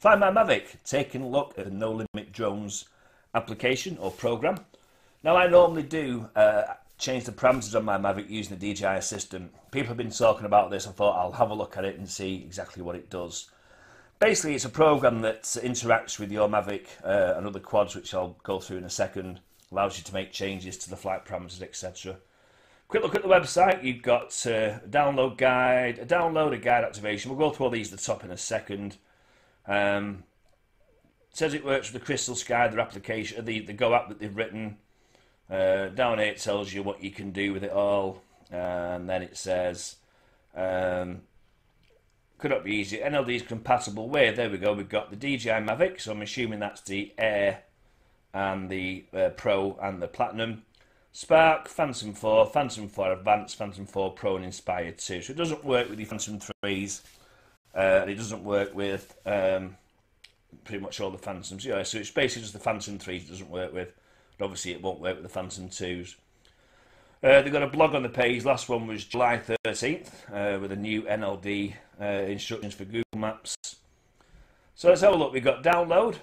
Find my Mavic, taking a look at the NolimitDronez application or program. Now I normally do change the parameters on my Mavic using the DJI Assistant. People have been talking about this. I thought I'll have a look at it and see exactly what it does. Basically it's a program that interacts with your Mavic and other quads, which I'll go through in a second. Allows you to make changes to the flight parameters, etc. Quick look at the website. You've got a download guide, a guide activation. We'll go through all these at the top in a second. It says it works with the Crystal Sky, their application, the Go app that they've written. Down here it tells you what you can do with it all, and then it says could not be easier. NLD is compatible with. There we go. We've got the DJI Mavic, so I'm assuming that's the Air and the Pro and the Platinum. Spark, Phantom 4, Phantom 4 Advanced, Phantom 4 Pro and Inspired 2. So it doesn't work with the Phantom 3s. It doesn't work with pretty much all the Phantoms. Yeah, so it's basically just the Phantom 3s it doesn't work with. But obviously it won't work with the Phantom 2s. They've got a blog on the page. Last one was July 13th with a new NLD instructions for Google Maps. So let's have a look. We've got download.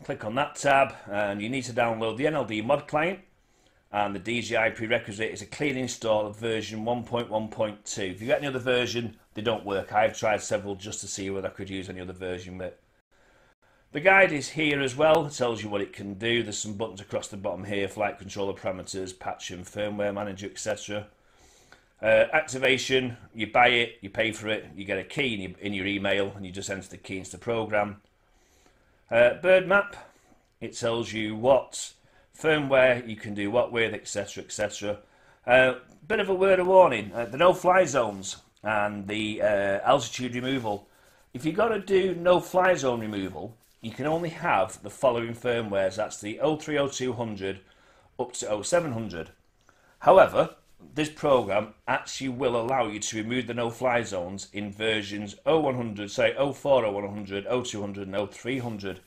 Click on that tab and you need to download the NLD mod client. And the DJI prerequisite is a clean install of version 1.1.2. If you get any other version, they don't work. I've tried several just to see whether I could use any other version with it. The guide is here as well. It tells you what it can do. There's some buttons across the bottom here, flight controller parameters, patch and firmware manager, etc. Activation, you buy it, you pay for it, you get a key in your email and you just enter the key into the program. Bird map, it tells you what firmware you can do what with, etc, etc. Bit of a word of warning, the no-fly zones and the altitude removal. If you've got to do no-fly zone removal, you can only have the following firmwares. That's the 030200 up to 0700. However, this program actually will allow you to remove the no-fly zones in versions 0100, say 04, 0100, 0200 and 0300.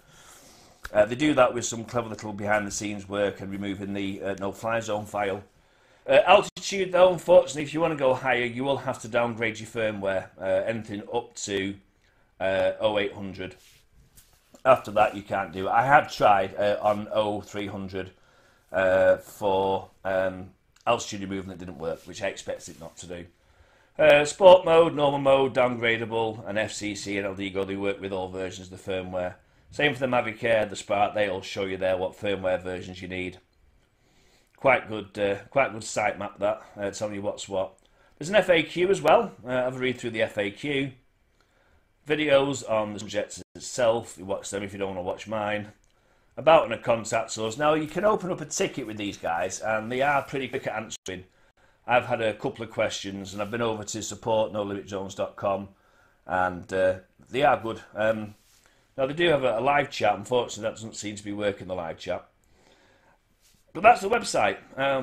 They do that with some clever little behind-the-scenes work and removing the no-fly zone file. Altitude, though, unfortunately, if you want to go higher, you will have to downgrade your firmware, anything up to 0800. After that, you can't do it. I had tried on 0300 for altitude removal, and it didn't work, which I expected it not to do. Sport mode, normal mode, downgradable, and FCC and LD they work with all versions of the firmware. Same for the Mavic Air, the Spark, they all show you there what firmware versions you need. Quite good site map that, telling you what's what. There's an FAQ as well. Have a read through the FAQ. Videos on the subject itself, you watch them if you don't want to watch mine. About and a contact us. Now you can open up a ticket with these guys and they are pretty quick at answering. I've had a couple of questions and I've been over to support NolimitDronez.com and they are good. Now they do have a live chat, unfortunately that doesn't seem to be working, the live chat. But that's the website.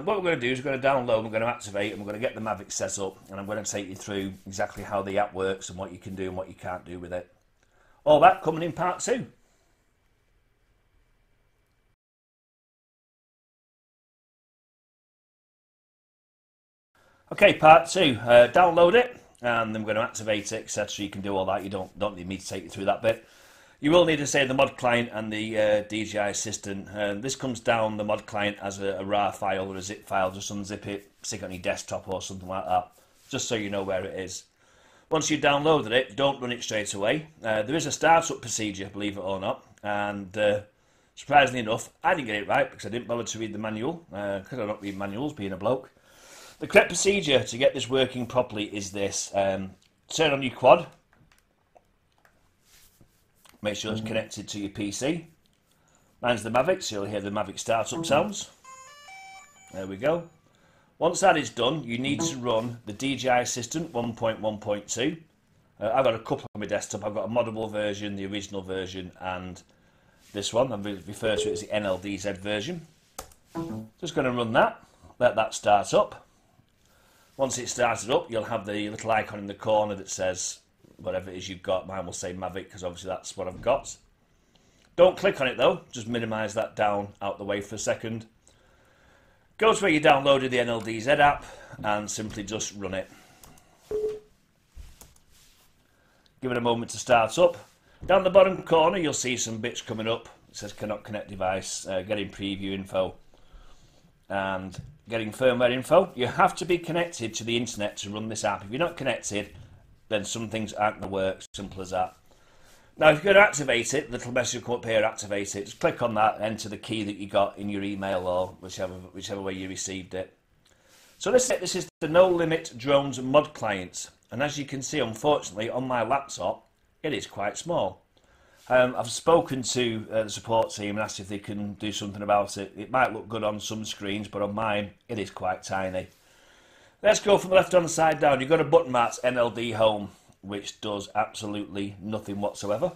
What we're going to do is we're going to download, we're going to activate, and we're going to get the Mavic set up, and I'm going to take you through exactly how the app works and what you can do and what you can't do with it. All that coming in part 2. Okay, part 2. Download it, and then we're going to activate it, etc. You can do all that. You don't need me to take you through that bit. You will need to say the mod client and the DJI Assistant. This comes down the mod client as a RAR file or a zip file. Just unzip it, stick it on your desktop or something like that, just so you know where it is. Once you've downloaded it, don't run it straight away. There is a startup procedure, believe it or not, and surprisingly enough, I didn't get it right because I didn't bother to read the manual, because I don't read manuals, being a bloke. The correct procedure to get this working properly is this. Turn on your quad. Make sure it's connected to your PC. Mine's the Mavic, so you'll hear the Mavic startup sounds. There we go. Once that is done, you need to run the DJI Assistant 1.1.2. I've got a couple on my desktop. I've got a moddable version, the original version, and this one. I'm referred to it as the NLDZ version. Just going to run that. Let that start up. Once it's started up, you'll have the little icon in the corner that says whatever it is you've got. Mine will say Mavic because obviously that's what I've got. Don't click on it though, just minimise that down out the way for a second. Go to where you downloaded the NLDZ app and simply just run it. Give it a moment to start up. Down the bottom corner you'll see some bits coming up. It says cannot connect device, getting preview info and getting firmware info. You have to be connected to the internet to run this app. If you're not connected, then some things aren't going to work, simple as that. Now if you're going to activate it, the little message will come up here, activate it. Just click on that, enter the key that you got in your email or whichever way you received it. So this is the NolimitDronez mod client, and as you can see, unfortunately, on my laptop, it is quite small. I've spoken to the support team and asked if they can do something about it. It might look good on some screens, but on mine, it is quite tiny. Let's go from the left-hand side down. You've got a button marked NLD Home, which does absolutely nothing whatsoever.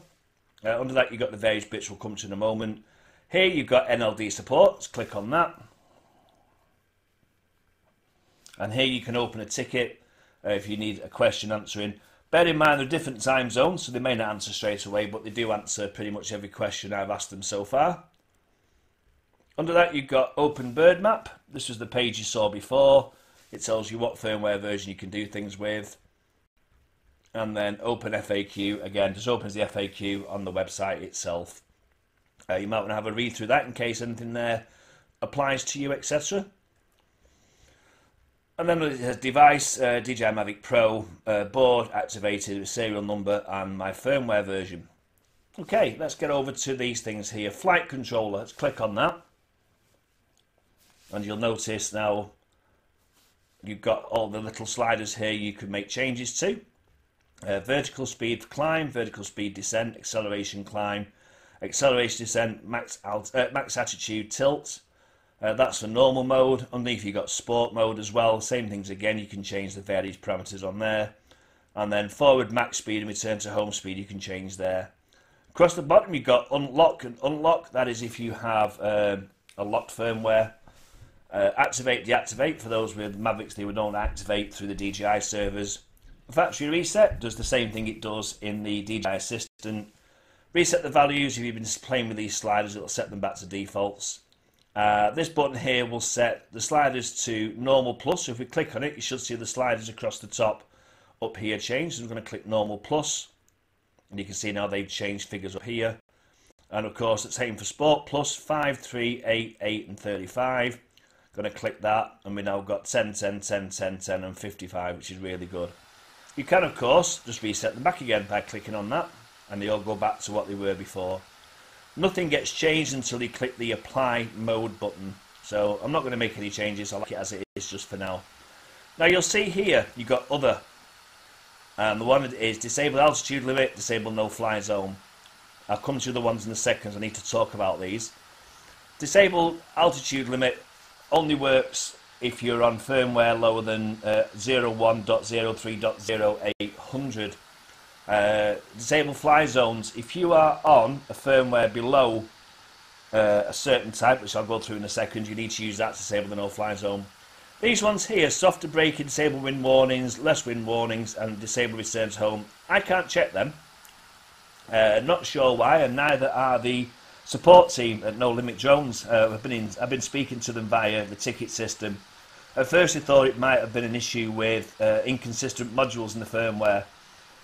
Under that, you've got the various bits we'll come to in a moment. Here, you've got NLD Support. Let's click on that. And here you can open a ticket if you need a question answering. Bear in mind, they're different time zones, so they may not answer straight away, but they do answer pretty much every question I've asked them so far. Under that, you've got Open Bird Map. This was the page you saw before. It tells you what firmware version you can do things with. And then Open FAQ, again, just opens the FAQ on the website itself. You might want to have a read through that in case anything there applies to you, etc. And then it has device, DJI Mavic Pro, board activated with serial number and my firmware version. Okay, let's get over to these things here. Flight controller, let's click on that. And you'll notice now you've got all the little sliders here you can make changes to. Vertical speed climb, vertical speed descent, acceleration climb, acceleration descent, max attitude tilt. That's for normal mode. Underneath you've got sport mode as well. Same things again, you can change the various parameters on there. And then forward max speed and return to home speed you can change there. Across the bottom you've got unlock and unlock. That is if you have a locked firmware. Activate, deactivate for those with Mavics, they would not activate through the DJI servers. Factory reset does the same thing it does in the DJI Assistant. Reset the values. If you've been playing with these sliders, it'll set them back to defaults. This button here will set the sliders to normal plus. So if we click on it, you should see the sliders across the top up here change. So I'm going to click normal plus, and you can see now they've changed figures up here. And of course, it's same for sport plus 5, 3, 8, 8, and 35. Going to click that, and we now got 10, 10, 10, 10, 10, and 55, which is really good. You can, of course, just reset them back again by clicking on that, and they all go back to what they were before. Nothing gets changed until you click the apply mode button. So I'm not going to make any changes. I like it as it is just for now. Now you'll see here you've got other. And the one is disable altitude limit, disable no fly zone. I'll come to the ones in a second. I need to talk about these. Disable altitude limit only works if you're on firmware lower than 01.03.0800. Disable fly zones. If you are on a firmware below a certain type, which I'll go through in a second, you need to use that to disable the no fly zone. These ones here, softer braking, disable wind warnings, less wind warnings, and disable returns home. I can't check them. Not sure why, and neither are the support team at NolimitDronez. I've been speaking to them via the ticket system. At first I thought it might have been an issue with inconsistent modules in the firmware.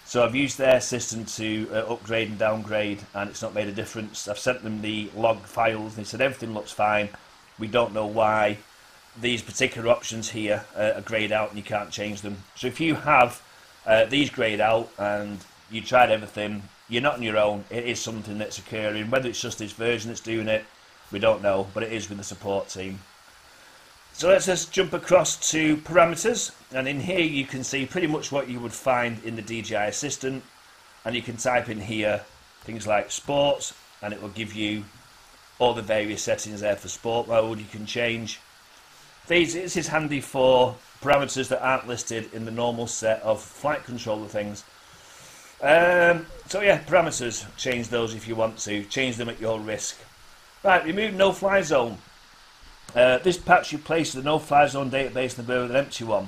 So I've used their system to upgrade and downgrade, and it's not made a difference. I've sent them the log files, and they said everything looks fine. We don't know why these particular options here are greyed out and you can't change them. So if you have these greyed out and you tried everything, you're not on your own. It is something that's occurring. Whether it's just this version that's doing it, we don't know, but it is with the support team. So let's just jump across to parameters, and in here you can see pretty much what you would find in the DJI Assistant, and you can type in here things like sports, and it will give you all the various settings there for sport mode you can change. This is handy for parameters that aren't listed in the normal set of flight controller things. So yeah, parameters, change those if you want to, change them at your risk. Right, remove no fly zone. This patch replaces the no-fly zone database in the bird with an empty one.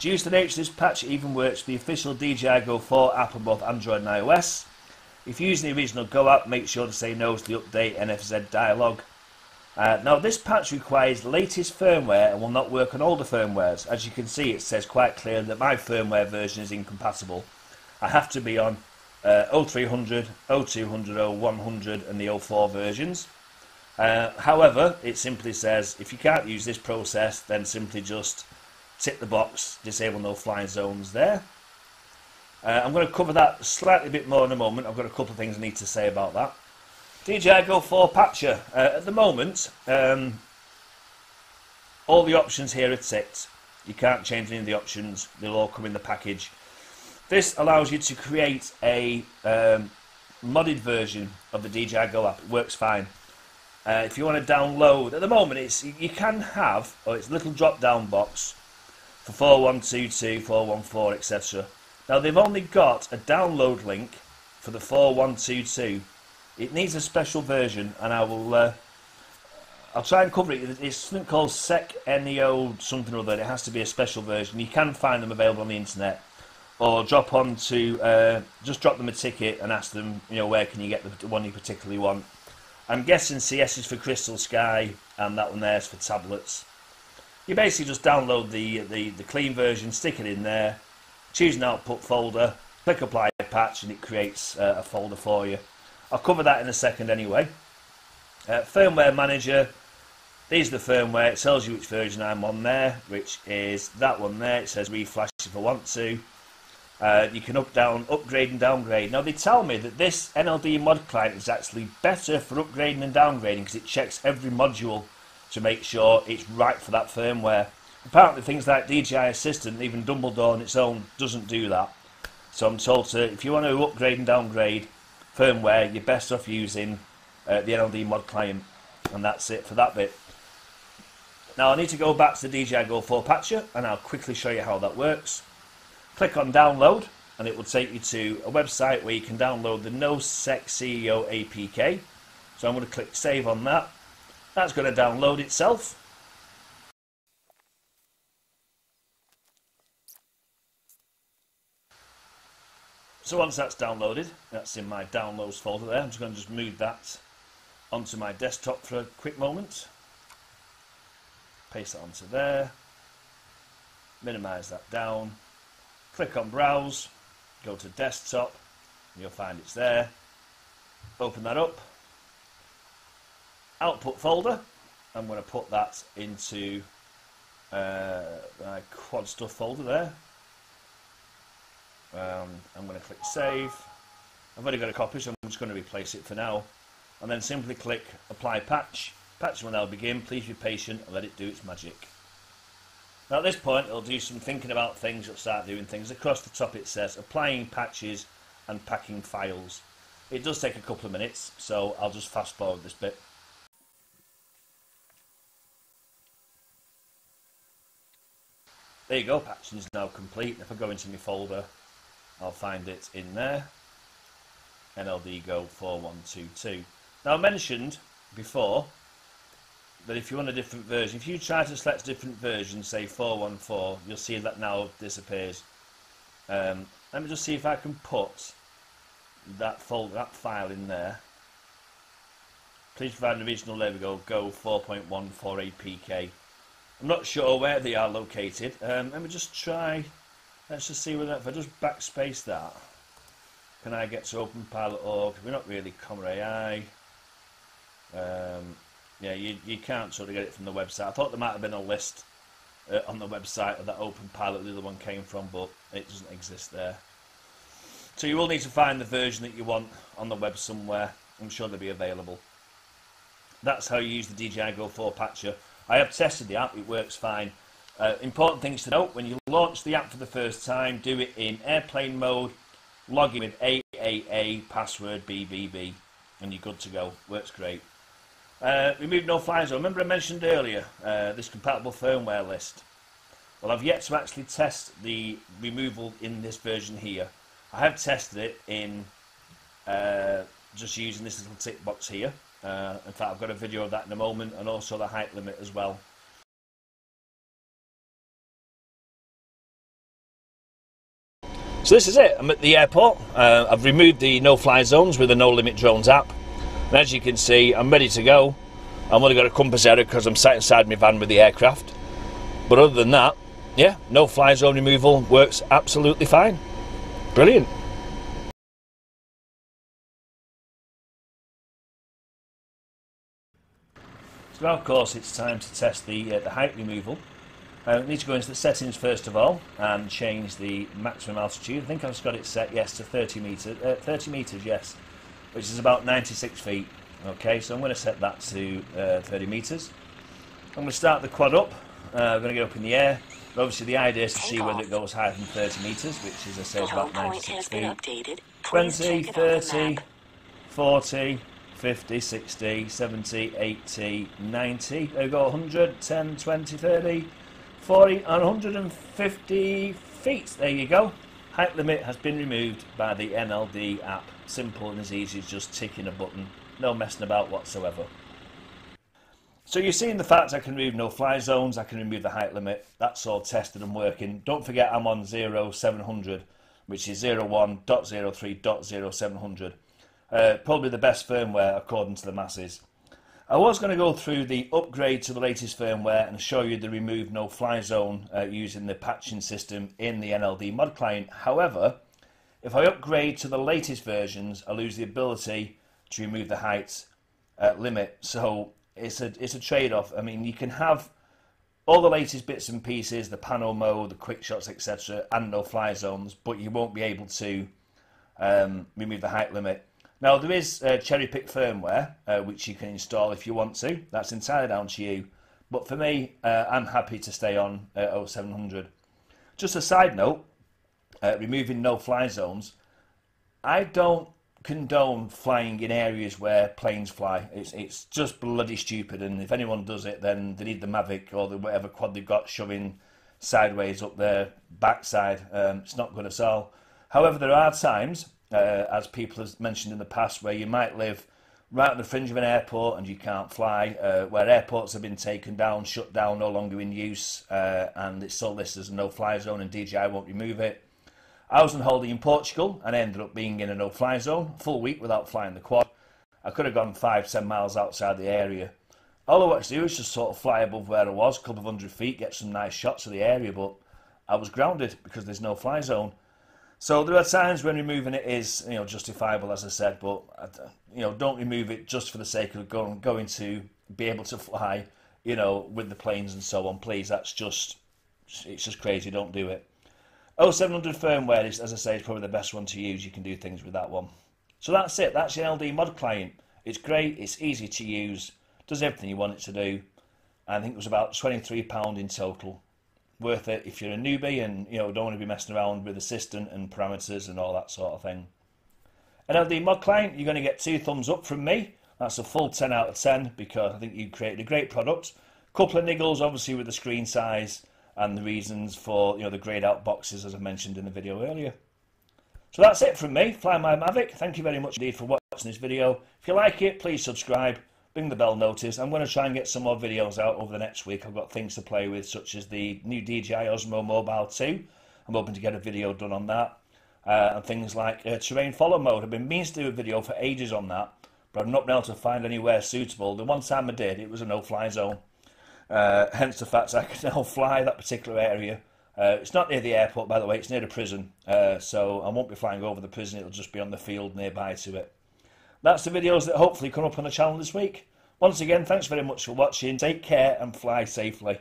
Due to the nature of this patch, it even works with the official DJI Go 4 app on both Android and iOS. If you're using the original Go app, make sure to say no to the update NFZ dialog. Now this patch requires the latest firmware and will not work on older firmwares. As you can see, it says quite clearly that my firmware version is incompatible. I have to be on 0300, 0200, 0100 and the 04 versions. However, it simply says if you can't use this process, then simply just tick the box, disable no fly zones there. I'm going to cover that slightly bit more in a moment. I've got a couple of things I need to say about that. DJI Go 4 Patcher. At the moment, all the options here are ticked. You can't change any of the options. They'll all come in the package. This allows you to create a modded version of the DJI Go app. It works fine. If you want to download, at the moment you can have, it's a little drop down box for 4122, 414, etc. Now they've only got a download link for the 4122. It needs a special version, and I'll try and cover it. It's something called Sec Neo something or other. It has to be a special version. You can find them available on the internet, or just drop them a ticket and ask them, where can you get the one you particularly want. I'm guessing CS is for Crystal Sky, and that one there is for tablets. You basically just download the clean version, stick it in there, choose an output folder, click apply patch, and it creates a folder for you. I'll cover that in a second anyway. Firmware manager. These are the firmware. It tells you which version I'm on there, which is that one there. It says reflash if I want to. You can upgrade and downgrade. Now they tell me that this NLD mod client is actually better for upgrading and downgrading because it checks every module to make sure it's right for that firmware. Apparently things like DJI Assistant, even Dumbledore on its own, doesn't do that. So I'm told if you want to upgrade and downgrade firmware, you're best off using the NLD mod client, and that's it for that bit. Now I need to go back to the DJI Go 4 Patcher, and I'll quickly show you how that works. Click on download, and it will take you to a website where you can download the NoSec CEO APK. So I'm going to click save on that. That's going to download itself. So once that's downloaded, that's in my downloads folder there. I'm just going to move that onto my desktop for a quick moment. Paste that onto there. Minimize that down. Click on browse. Go to desktop. And you'll find it's there. Open that up. Output folder. I'm going to put that into my quad stuff folder there. I'm going to click save. I've already got a copy, so I'm just going to replace it for now. And then simply click apply patch. Patch will now begin. Please be patient and let it do its magic. Now at this point it'll do some thinking about things. It'll start doing things. Across the top it says applying patches and packing files. It does take a couple of minutes, so I'll just fast forward this bit. There you go, patching is now complete. If I go into my folder, I'll find it in there. NLD Go 4122. Now I mentioned before that if you want a different version, if you try to select a different version, say 414, you'll see that now disappears. Let me just see if I can put that file in there. Please provide an original, there we go, Go 4.14 APK. I'm not sure where they are located. Let me just try. Let's just see whether if I just backspace that, can I get to openpilot.org? We're not really Comma AI. Yeah, you can't sort of get it from the website. I thought there might have been a list on the website of that OpenPilot the other one came from, but it doesn't exist there. So you will need to find the version that you want on the web somewhere. I'm sure they'll be available. That's how you use the DJI Go 4 Patcher. I have tested the app, it works fine. Important things to note, when you launch the app for the first time, do it in airplane mode, log in with AAA, password BBB, and you're good to go. Works great. Remove no fly zone. Remember I mentioned earlier this compatible firmware list. Well, I've yet to actually test the removal in this version here. I have tested it in just using this little tick box here. In fact, I've got a video of that in a moment, and also the height limit as well. So this is it. I'm at the airport. I've removed the no-fly zones with the NolimitDronez app. And as you can see, I'm ready to go. I've only got a compass error because I'm sat inside my van with the aircraft. But other than that, yeah, no-fly zone removal works absolutely fine. Brilliant. So now, of course, it's time to test the height removal. I need to go into the settings first of all and change the maximum altitude. I think I've just got it set, yes, to 30 metres, yes, which is about 96 feet. Okay, so I'm going to set that to 30 metres. I'm going to start the quad up. I'm going to get up in the air. But obviously the idea is to see whether it goes higher than 30 metres, which is, I say, about 96 feet. 20, 30, 40, 50, 60, 70, 80, 90. There we go, 100, 10, 20, 30, 40 and 150 feet. There you go. Height limit has been removed by the NLD app. Simple and as easy as just ticking a button. No messing about whatsoever. So you've seen the fact I can remove no-fly zones, I can remove the height limit. That's all tested and working. Don't forget I'm on 0700, which is 01.03.0700. Probably the best firmware according to the masses. I was going to go through the upgrade to the latest firmware and show you the remove no-fly zone using the patching system in the NLD mod client. However, if I upgrade to the latest versions, I lose the ability to remove the height limit. So it's a trade-off. I mean, you can have all the latest bits and pieces, the pano mode, the quick shots, etc., and no-fly zones, but you won't be able to remove the height limit. Now, there is cherry-pick firmware, which you can install if you want to. That's entirely down to you. But for me, I'm happy to stay on 0700. Just a side note, removing no-fly zones, I don't condone flying in areas where planes fly. It's just bloody stupid, and if anyone does it, then they need the Mavic or the whatever quad they've got shoving sideways up their backside. It's not good at all. However, there are times, as people have mentioned in the past, where you might live right on the fringe of an airport and you can't fly, where airports have been taken down, shut down, no longer in use, and it's still listed as a no-fly zone and DJI won't remove it. I was on holiday in Portugal and I ended up being in a no-fly zone, full week without flying the quad. I could have gone 5-10 miles outside the area. All I wanted to do was just sort of fly above where I was, a couple of 100 feet, get some nice shots of the area, but I was grounded because there's no fly zone. So there are times when removing it is, justifiable, as I said, but don't remove it just for the sake of going to be able to fly, with the planes and so on. Please, it's just crazy. Don't do it. 0700 firmware is, as I say, is probably the best one to use. You can do things with that one. So that's it. That's the NLD mod client. It's great. It's easy to use. Does everything you want it to do. I think it was about £23 in total. Worth it if you're a newbie and don't want to be messing around with assistant and parameters and all that sort of thing. NLD mod client, you're going to get 2 thumbs up from me. That's a full 10 out of 10 because I think you created a great product. Couple of niggles obviously with the screen size and the reasons for the greyed out boxes, as I mentioned in the video earlier. So that's it from me, Fly My Mavic. Thank you very much indeed for watching this video. If you like it, please subscribe, ring the bell notice. I'm going to try and get some more videos out over the next week. I've got things to play with, such as the new DJI Osmo Mobile 2. I'm hoping to get a video done on that. And things like terrain follow mode. I've been meaning to do a video for ages on that, but I've not been able to find anywhere suitable. The one time I did, it was a no-fly zone. Hence the fact I can now fly that particular area. It's not near the airport, by the way, it's near a prison, so I won't be flying over the prison, it'll just be on the field nearby to it. That's the videos that hopefully come up on the channel this week. Once again, thanks very much for watching, take care and fly safely.